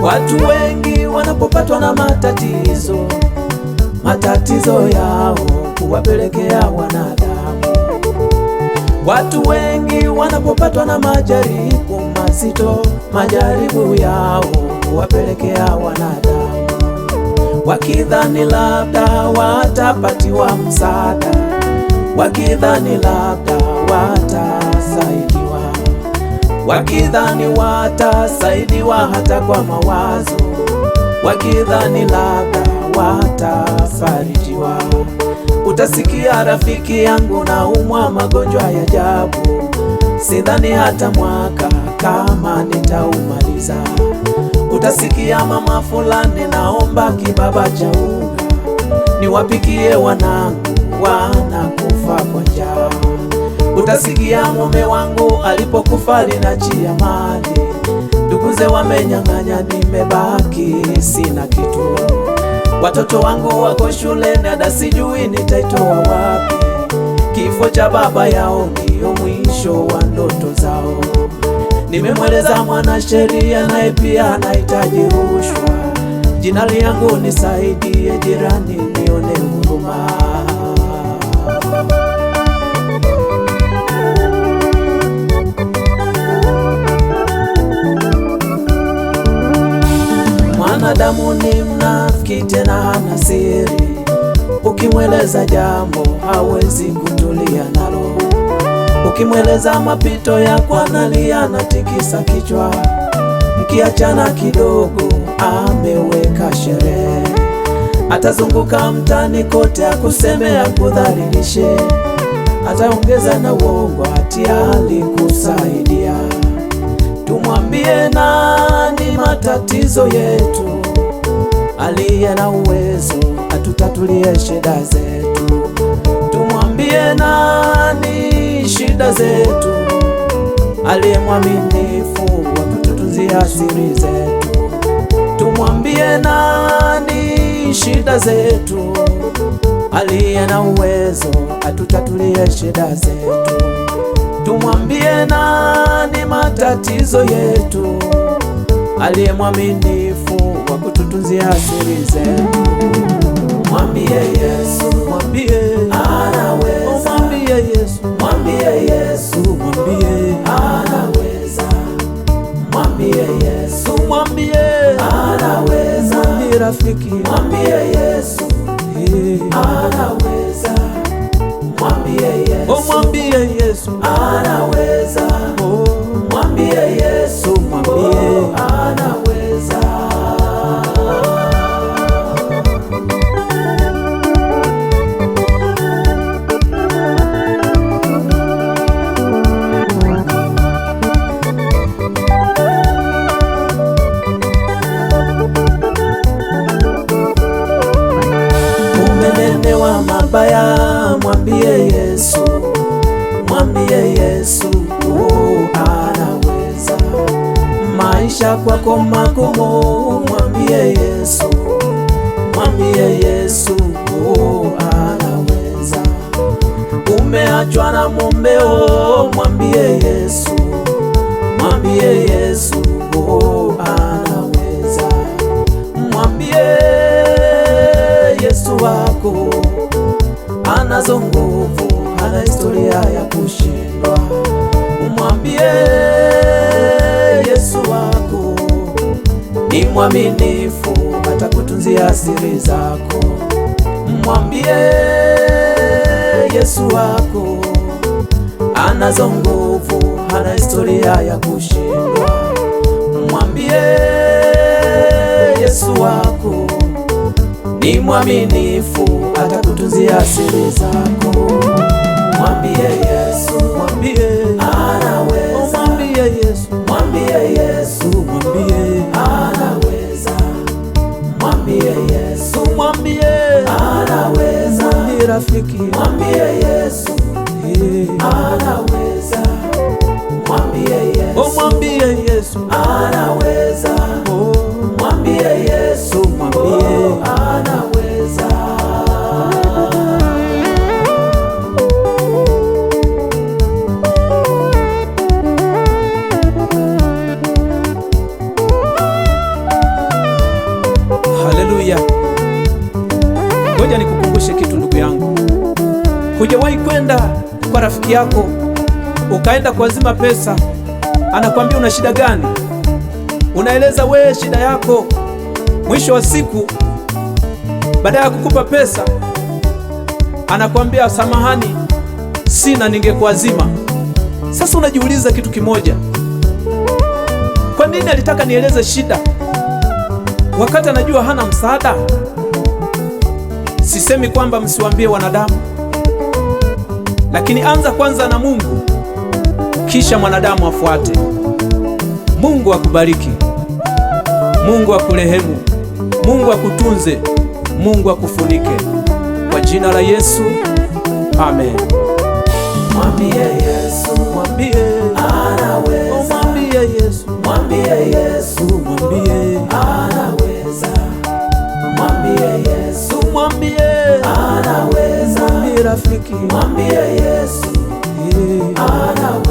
Watu wengi wanapopatwa na matatizo yao huwapelekea wanadamu. Watu wengi wanapopatwa na majaribu mazito, majaribu yao huwapelekea wanadamu, wakidhani labda watapatiwa msaada, wakidhani labda watasaidiwa, wakidhani watasaidiwa hata kwa mawazo, wakidhani labda watafarijiwa. Utasikia rafiki yangu naumwa magonjwa ya ajabu, sidhani hata mwaka kama nitaumaliza. Utasikia mama fulani naomba kibaba cha unga niwapikie wanangu wanakufa kwa njaa. Utasikia mume wangu alipokufa linachia mali, nduguze wamenyang'anya, nimebaki sina kitu. Watoto wangu wako shule na sijui nitaitoa wapi. Kifo cha baba yao ndio mwisho wa ndoto zao. Nimemweleza mwanasheria naye pia anahitaji rushwa. Jina langu nisaidie jirani, nione huruma. Mwanadamu ni mnafiki tena hana siri, ukimweleza jambo hawezi kutulia nalo. Ukimweleza mapito yako analia, anatikisa kichwa. Mkiachana kidogo ameweka sherehe, atazunguka mtani kote akuseme, akudhalilishe, ataongeza na uongo ati alikusaidia. Tumwambie nani matatizo yetu? Aliye na uwezo atutatulie shida zetu. Tumwambie nani shida zetu? Aliye mwaminifu wa kututunzia siri zetu. Tumwambie nani shida zetu? Aliye na uwezo atutatulie shida zetu. Tumwambie nani matatizo yetu? Aliye mwaminifu wa kututunzia siri zetu. Mwambie Yesu, mwambie anaweza. Mwambie Yesu, mwambie Yesu, mwambie anaweza. Mwambie Yesu, mwambie anaweza. Mwambie rafiki, mwambie Yesu anaweza. Mwambie Yesu, mwambie Yesu anaweza. Mwambie Yesu, mwambie anaweza. Umelemewa mabaya, mwambie Yesu, mwambie Yesu anaweza. Maisha kwako magumu, mwambie Yesu, mwambie Yesu anaweza. Umeachwa na mumeo, mwambie Yesu, mwambie Yesu anaweza. Mwambie Yesu wako anazo nguvu, hana historia ya kushindwa. Mwambie Yesu wako ni mwaminifu, atakutunzia siri zako. Mwambie Yesu wako anazo nguvu, hana historia ya kushindwa. Mwambie Yesu wako ni mwaminifu, atakutunzia siri zako. Mwambie Yesu, mwambie anaweza. Mwambie Yesu, mwambie Yesu, mwambie anaweza. Mwambie Yesu, mwambie anaweza. Mwambie rafiki, mwambie Yesu anaweza. Mwambie Yesu, mwambie Yesu anaweza. Mwambie Yesu, mwambie anaweza. Hujawahi kwenda kwa rafiki yako ukaenda kuazima pesa, anakwambia una shida gani? Unaeleza wewe shida yako, mwisho wa siku baada ya kukupa pesa anakwambia samahani, sina, ningekuazima. Sasa unajiuliza kitu kimoja, kwa nini alitaka nieleze shida wakati anajua hana msaada? Sisemi kwamba msiwaambie wanadamu, lakini anza kwanza na Mungu, kisha mwanadamu afuate. Mungu akubariki, Mungu akurehemu, Mungu akutunze, Mungu akufunike kwa jina la Yesu, amen. Mwambie Yesu, Mwambie anaweza. mwambie Yesu, Mwambie Yesu, mwambie anaweza. Mwambie Yesu, mwambie anaweza. mwambie rafiki, Mwambie Yesu, anaweza.